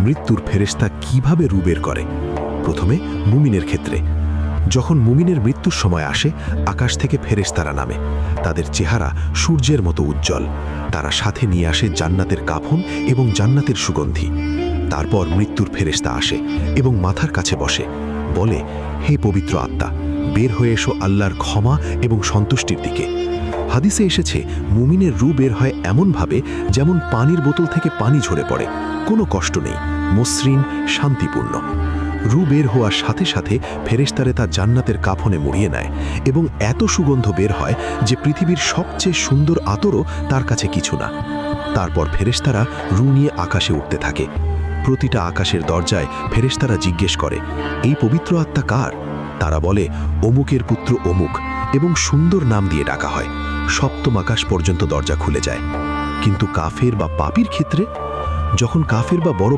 মৃত্যুর ফেরেশতা কিভাবে রূহ বের করে। প্রথমে মুমিনের ক্ষেত্রে, যখন মুমিনের মৃত্যুর সময় আসে, আকাশ থেকে ফেরেশতারা নামে। তাদের চেহারা সূর্যের মতো উজ্জ্বল। তারা সাথে নিয়ে আসে জান্নাতের কাফন এবং জান্নাতের সুগন্ধি। তারপর মৃত্যুর ফেরেশতা আসে এবং মাথার কাছে বসে, বলে, হে পবিত্র আত্মা, বের হয়ে এসো আল্লাহর ক্ষমা এবং সন্তুষ্টির দিকে। হাদিসে এসেছে, মুমিনের রূহ বের হয় এমনভাবে যেমন পানির বোতল থেকে পানি ঝরে পড়ে, কোনো কষ্ট নেই, মসৃণ, শান্তিপূর্ণ। রূহ বের হওয়ার সাথে সাথে ফেরেশতারা তা জান্নাতের কাফনে মুড়িয়ে নেয় এবং এত সুগন্ধ বের হয় যে পৃথিবীর সবচেয়ে সুন্দর আতরও তার কাছে কিছু না। তারপর ফেরেশতারা রূহ নিয়ে আকাশে উঠতে থাকে। প্রতিটা আকাশের দরজায় ফেরেশতারা জিজ্ঞেস করে, এই পবিত্র আত্মা কার? তারা বলে, অমুকের পুত্র অমুক, এবং সুন্দর নাম দিয়ে ডাকা হয়। সপ্তম আকাশ পর্যন্ত দরজা খুলে যায়। কিন্তু কাফের বা পাপীর ক্ষেত্রে, যখন কাফের বা বড়